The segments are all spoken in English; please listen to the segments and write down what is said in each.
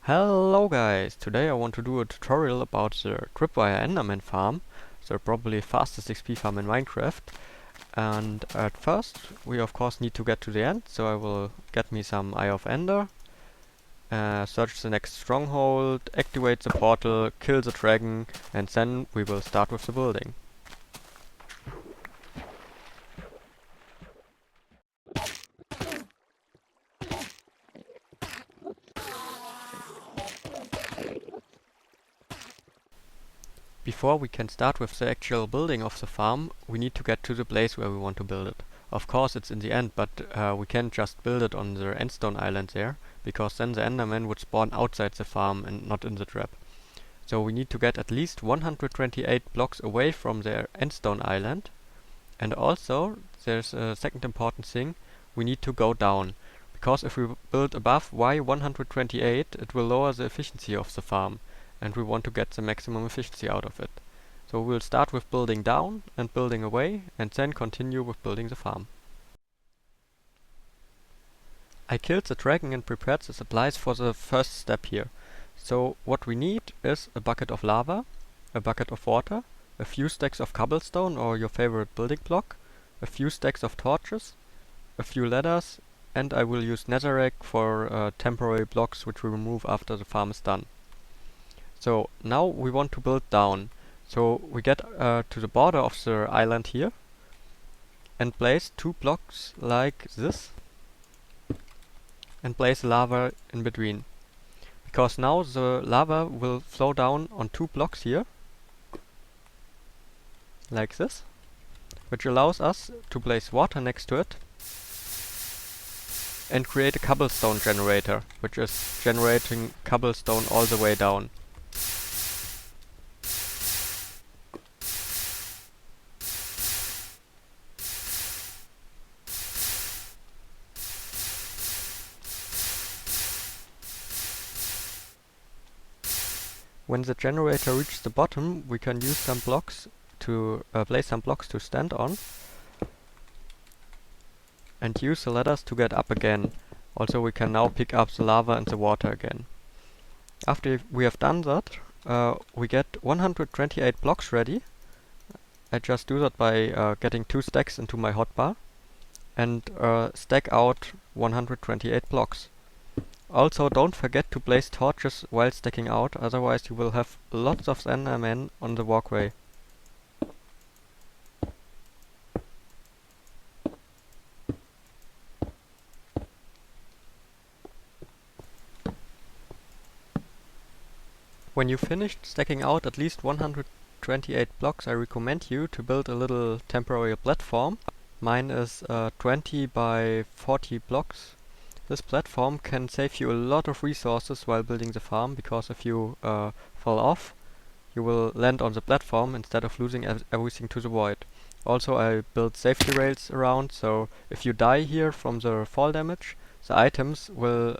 Hello guys! Today I want to do a tutorial about the Tripwire Enderman farm, the probably fastest XP farm in Minecraft. And at first we of course need to get to the end, so I will get me some Eye of Ender, search the next stronghold, activate the portal, kill the dragon, and then we will start with the building. Before we can start with the actual building of the farm, we need to get to the place where we want to build it. Of course it's in the end, but we can't just build it on the endstone island there, because then the Enderman would spawn outside the farm and not in the trap. So we need to get at least 128 blocks away from the endstone island. And also, there's a second important thing, we need to go down. Because if we build above Y128, it will lower the efficiency of the farm, and we want to get the maximum efficiency out of it. So we'll start with building down and building away, and then continue with building the farm. I killed the dragon and prepared the supplies for the first step here. So what we need is a bucket of lava, a bucket of water, a few stacks of cobblestone or your favorite building block, a few stacks of torches, a few ladders, and I will use netherrack for temporary blocks which we remove after the farm is done. So now we want to build down. So we get to the border of the island here and place 2 blocks like this and place lava in between. Because now the lava will flow down on 2 blocks here like this, which allows us to place water next to it and create a cobblestone generator, which is generating cobblestone all the way down. When the generator reaches the bottom, we can use some blocks to place some blocks to stand on and use the ladders to get up again. Also we can now pick up the lava and the water again. After we have done that, we get 128 blocks ready. I just do that by getting 2 stacks into my hotbar and stack out 128 blocks. Also don't forget to place torches while stacking out, otherwise you will have lots of Endermen on the walkway. When you finished stacking out at least 128 blocks, I recommend you to build a little temporary platform. Mine is 20 by 40 blocks. This platform can save you a lot of resources while building the farm, because if you fall off, you will land on the platform instead of losing everything to the void. Also I built safety rails around, so if you die here from the fall damage, the items will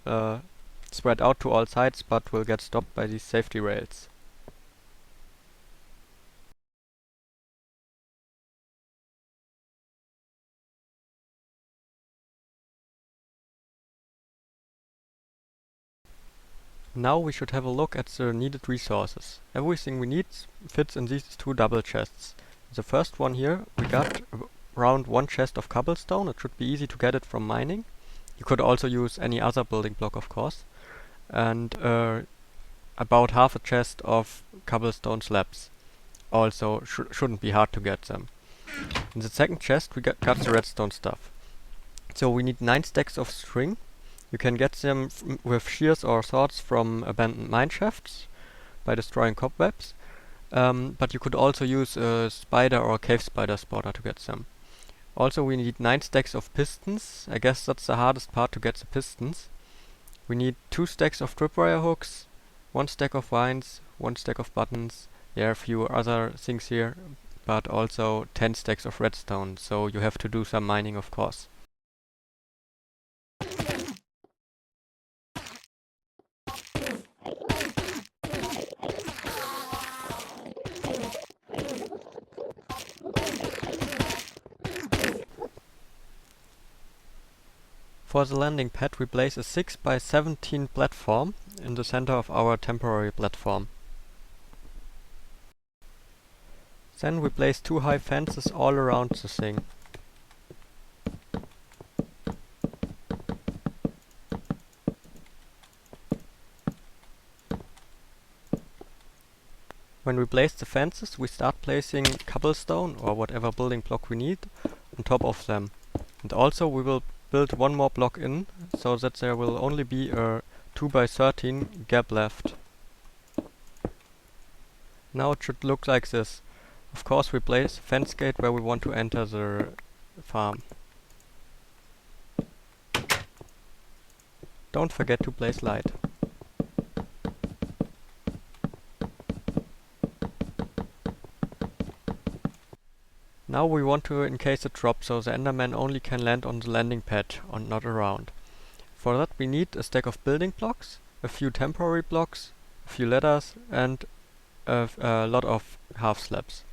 spread out to all sides but will get stopped by these safety rails. Now we should have a look at the needed resources. Everything we need fits in these 2 double chests. The first one here, we got around 1 chest of cobblestone. It should be easy to get it from mining. You could also use any other building block, of course. And about half a chest of cobblestone slabs. Also shouldn't be hard to get them. In the second chest we got the redstone stuff. So we need 9 stacks of string. You can get them with shears or swords from abandoned mine shafts by destroying cobwebs. But you could also use a spider or a cave spider spawner to get them. Also we need 9 stacks of pistons. I guess that's the hardest part, to get the pistons. We need 2 stacks of tripwire hooks, 1 stack of vines, 1 stack of buttons. There are a few other things here, but also 10 stacks of redstone, so you have to do some mining, of course. For the landing pad we place a 6 by 17 platform in the center of our temporary platform. Then we place 2 high fences all around the thing. When we place the fences, we start placing cobblestone or whatever building block we need on top of them. And also we will build one more block in, so that there will only be a 2x13 gap left. Now it should look like this. Of course we place a fence gate where we want to enter the farm. Don't forget to place light. Now we want to encase a drop so the Enderman only can land on the landing pad and not around. For that we need a stack of building blocks, a few temporary blocks, a few ladders and a lot of half slabs.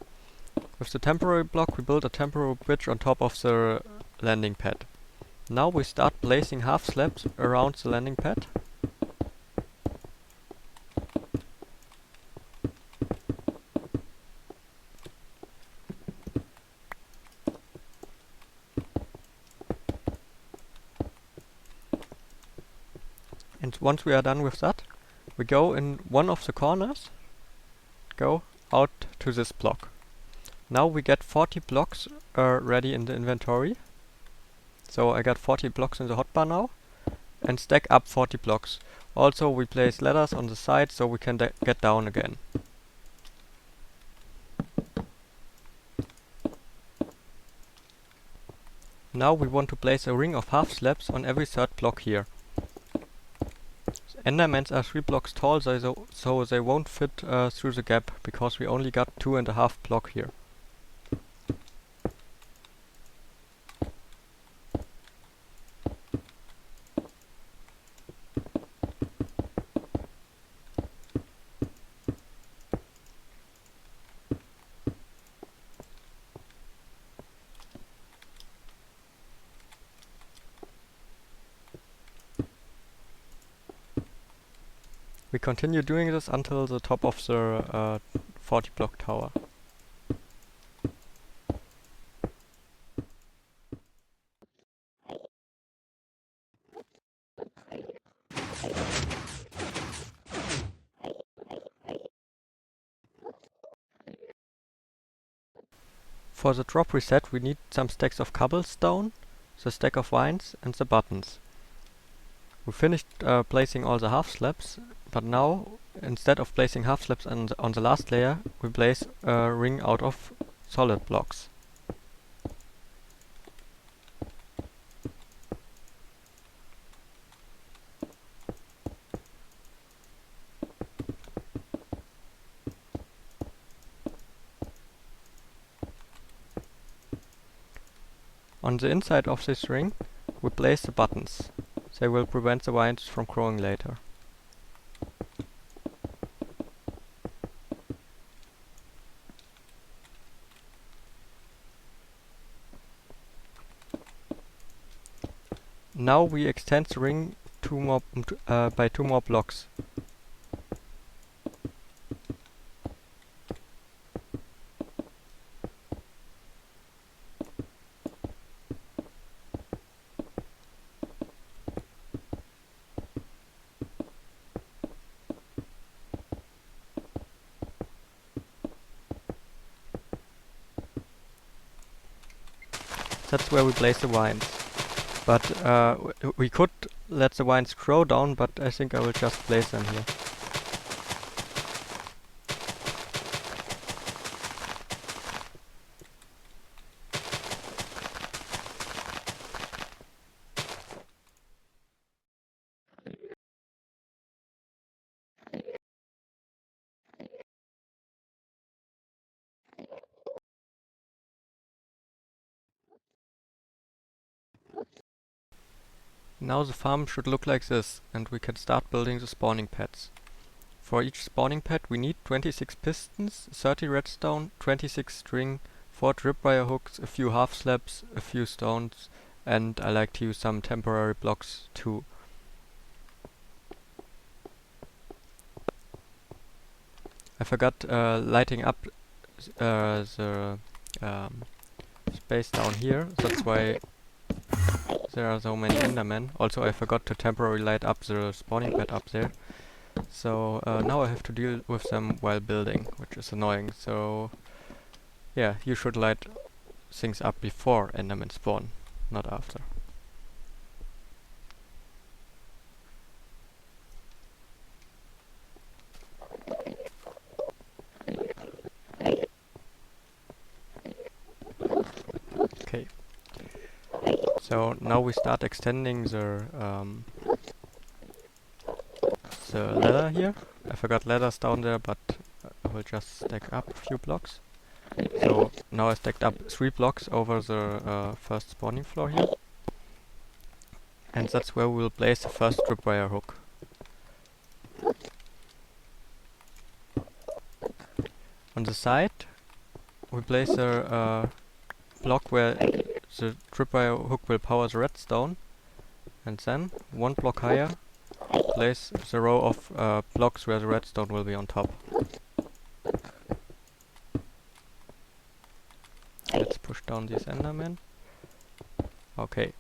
With the temporary block we build a temporary bridge on top of the landing pad. Now we start placing half slabs around the landing pad. And once we are done with that, we go in one of the corners, go out to this block. Now we get 40 blocks ready in the inventory. So I got 40 blocks in the hotbar now, and stack up 40 blocks. Also we place ladders on the side so we can get down again. Now we want to place a ring of half slabs on every third block here. Endermans are 3 blocks tall, so they won't fit through the gap, because we only got 2.5 block here. We continue doing this until the top of the 40 block tower. For the drop reset we need some stacks of cobblestone, the stack of vines and the buttons. We finished placing all the half slabs, but now instead of placing half slabs on the last layer, we place a ring out of solid blocks. On the inside of this ring, we place the buttons. They will prevent the vines from growing later. Now we extend the ring by 2 more blocks. That's where we place the vines. But we could let the vines grow down, but I think I will just place them here. Now the farm should look like this, and we can start building the spawning pads. For each spawning pad we need 26 pistons, 30 redstone, 26 string, 4 tripwire hooks, a few half slabs, a few stones, and I like to use some temporary blocks too. I forgot lighting up the space down here. That's why there are so many Endermen. Also, I forgot to temporarily light up the spawning pad up there. So now I have to deal with them while building, which is annoying. So yeah, you should light things up before Endermen spawn, not after. Okay. So now we start extending the ladder here. I forgot ladders down there, but I will just stack up a few blocks. So now I stacked up 3 blocks over the first spawning floor here. And that's where we will place the first tripwire hook. On the side, we place a block where the tripwire hook will power the redstone. And then, 1 block higher, place the row of blocks where the redstone will be on top. Let's push down these Endermen. Okay.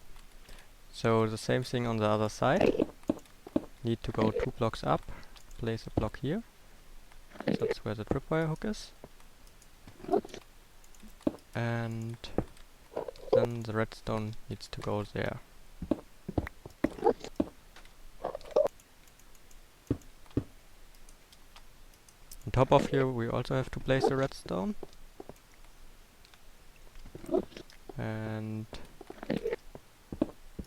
So the same thing on the other side. Need to go 2 blocks up, place a block here. That's where the tripwire hook is. And then the redstone needs to go there. On top of here we also have to place the redstone. And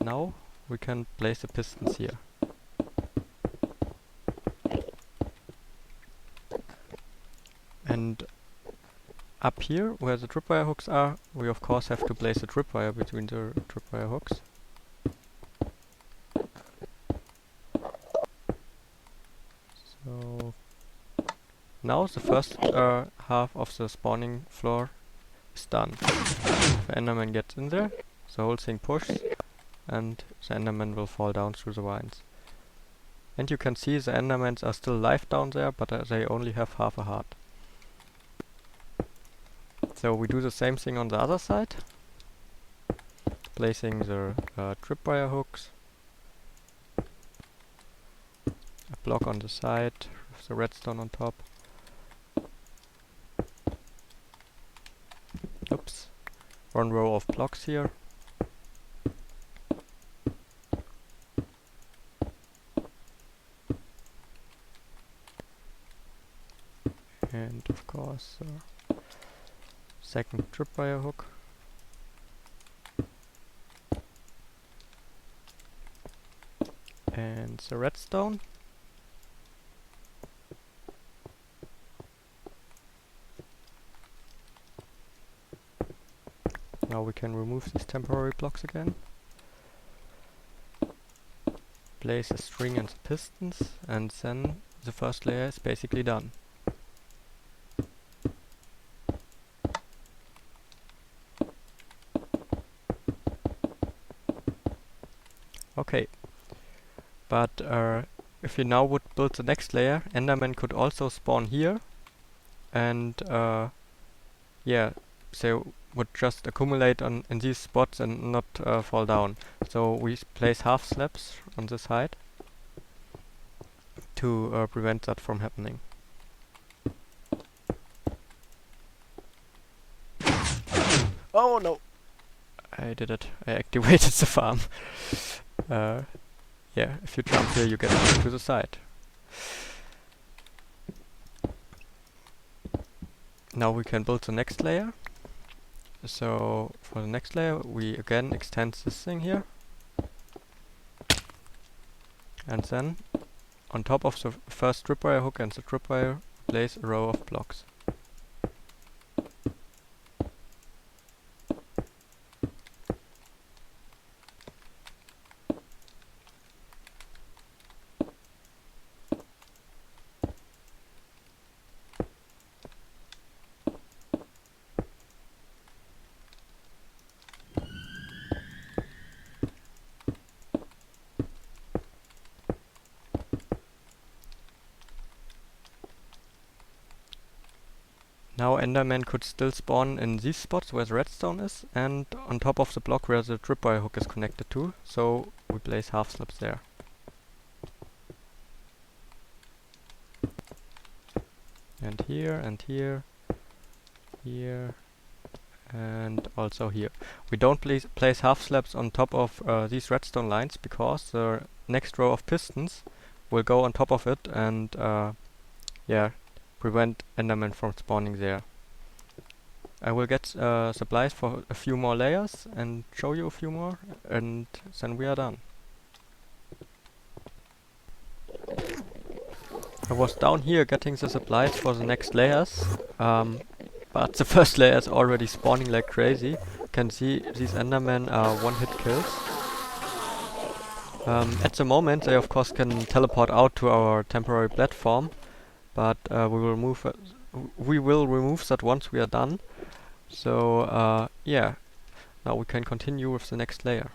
now we can place the pistons here. And up here, where the tripwire hooks are, we of course have to place a tripwire between the tripwire hooks. So now the first half of the spawning floor is done. If Enderman gets in there, the whole thing pushes and the Enderman will fall down through the vines. And you can see the Endermans are still alive down there, but they only have half a heart. So we do the same thing on the other side, placing the tripwire hooks, a block on the side with the redstone on top. Oops, 1 row of blocks here. And of course second tripwire hook. And the redstone. Now we can remove these temporary blocks again. Place a string and the pistons, and then the first layer is basically done. Okay, but if we now would build the next layer, Enderman could also spawn here, and yeah, they would just accumulate in these spots and not fall down. So we place half slabs on this height to prevent that from happening. Oh no! I did it. I activated the farm. Yeah, if you jump here you get to the side. Now we can build the next layer. So for the next layer we again extend this thing here. And then on top of the first tripwire hook and the tripwire place a row of blocks. Now Enderman could still spawn in these spots where the redstone is, and on top of the block where the tripwire hook is connected to, so we place half slabs there. And here, here, and also here. We don't place half slabs on top of these redstone lines because the next row of pistons will go on top of it and yeah, prevent Enderman from spawning there. I will get supplies for a few more layers and show you a few more, and then we are done. I was down here getting the supplies for the next layers, but the first layer is already spawning like crazy. You can see these Endermen are one-hit kills. At the moment they of course can teleport out to our temporary platform, but we will remove that once we are done. So yeah, now we can continue with the next layer.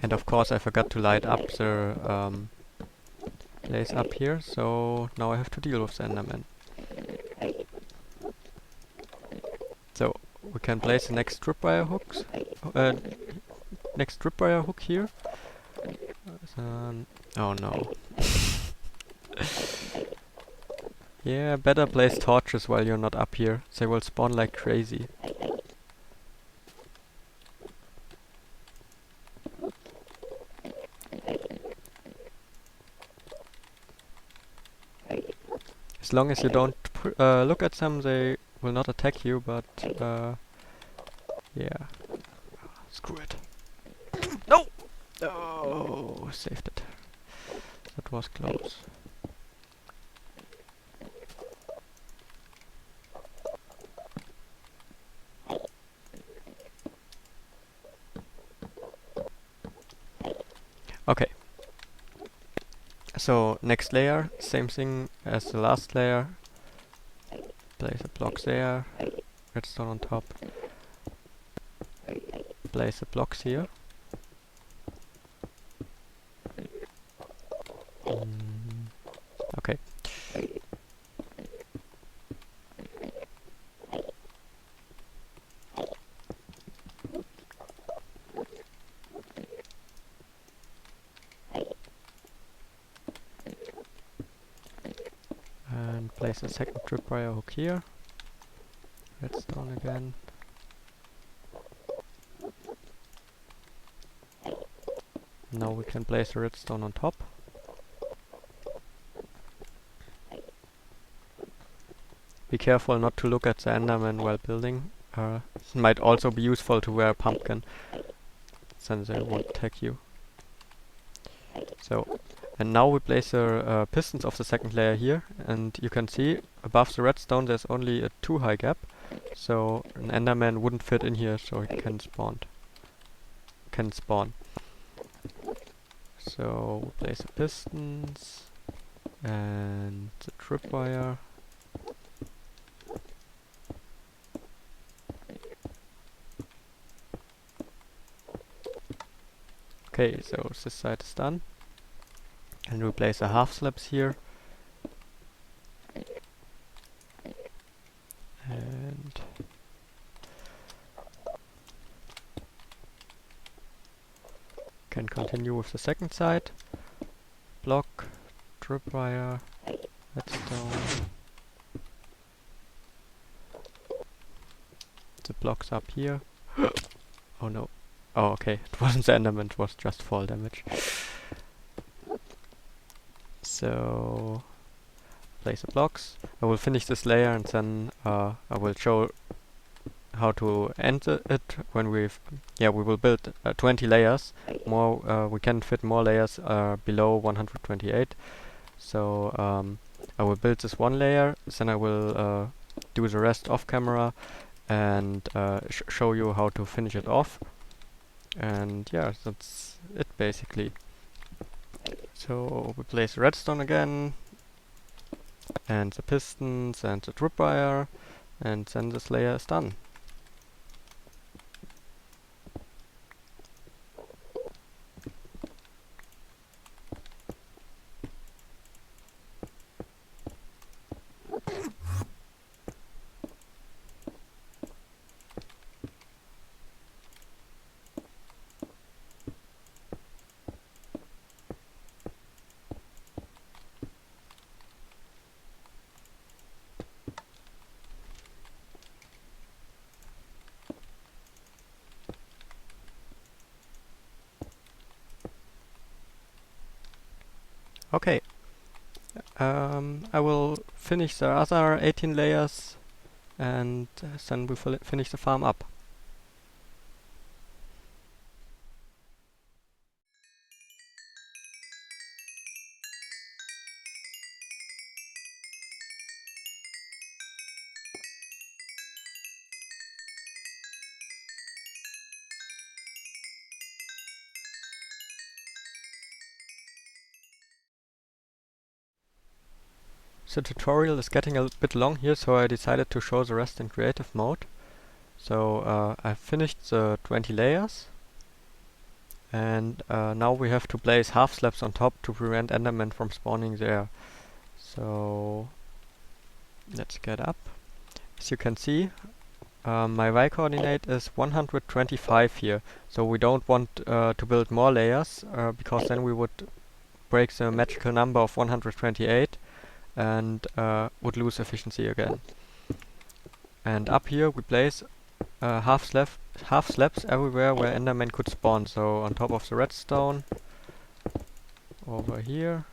And of course I forgot to light up the place up here, so now I have to deal with the Enderman. So we can place the next tripwire hook here. Oh no. Yeah, better place torches while you're not up here. They will spawn like crazy. As long as you don't look at them, they will not attack you, but yeah. Screw it. No! Oh, saved it. That was close. Okay. So next layer, same thing as the last layer. Place a block there, redstone on top. Place the blocks here. Okay. And place a second tripwire hook here. Redstone again. Now we can place a redstone on top. Be careful not to look at the Enderman while building. It might also be useful to wear a pumpkin, then they won't attack you. So, and now we place the pistons of the second layer here, and you can see above the redstone there's only a 2 high gap, so an Enderman wouldn't fit in here, so it can spawn. So we place the pistons and the tripwire. Okay, so this side is done. And we place a half slabs here. And can continue with the second side. Block, tripwire, redstone. The blocks up here. Oh no. Oh, okay. It wasn't the Enderman, it was just fall damage. So place the blocks. I will finish this layer and then I will show how to end it when we will build 20 layers. More we can fit more layers below 128. So I will build this one layer, then I will do the rest off camera and show you how to finish it off. And yeah, that's it basically. So we place redstone again, and the pistons and the tripwire, and then this layer is done. Okay. I will finish the other 18 layers and then we finish the farm up. The tutorial is getting a bit long here, so I decided to show the rest in creative mode. So I finished the 20 layers, and now we have to place half slabs on top to prevent Endermen from spawning there. So let's get up. As you can see, my Y coordinate is 125 here, so we don't want to build more layers because then we would break the magical number of 128 and would lose efficiency again. And up here we place half slabs everywhere where Endermen could spawn. So on top of the redstone, over here,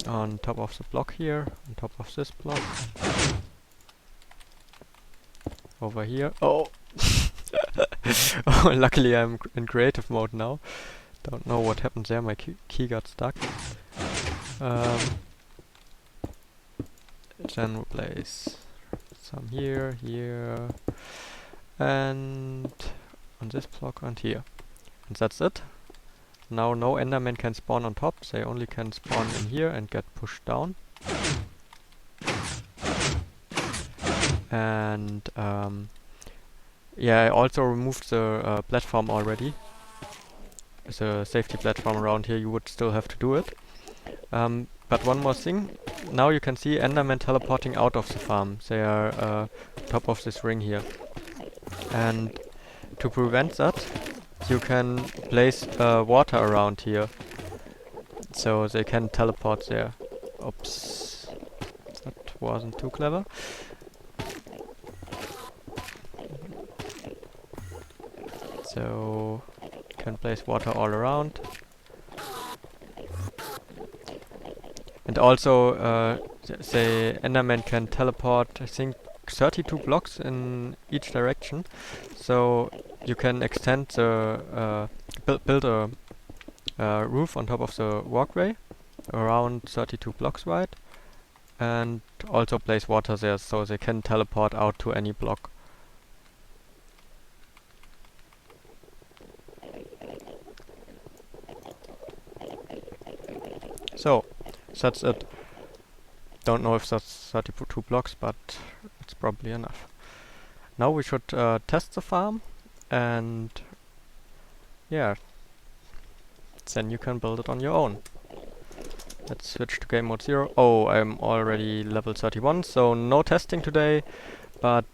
on top of the block here, on top of this block, over here. Oh! Oh, luckily I'm in creative mode now. Don't know what happened there, my key got stuck. Then we place some here, here, and on this block and here. And that's it. Now no Enderman can spawn on top, they only can spawn in here and get pushed down. And yeah, I also removed the platform already. The safety platform around here, you would still have to do it. But one more thing, now you can see Endermen teleporting out of the farm. They are top of this ring here. And to prevent that, you can place water around here, so they can teleport there. Oops, that wasn't too clever. So you can place water all around. And also, the Enderman can teleport, I think, 32 blocks in each direction. So you can extend the build a roof on top of the walkway around 32 blocks wide, and also place water there so they can teleport out to any block. So that's it. Don't know if that's 32 blocks, but it's probably enough. Now we should test the farm, and yeah, then you can build it on your own. Let's switch to game mode 0. Oh, I'm already level 31, so no testing today, but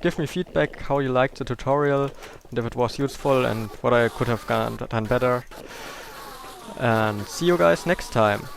give me feedback how you liked the tutorial, and if it was useful, and what I could have done better. And see you guys next time.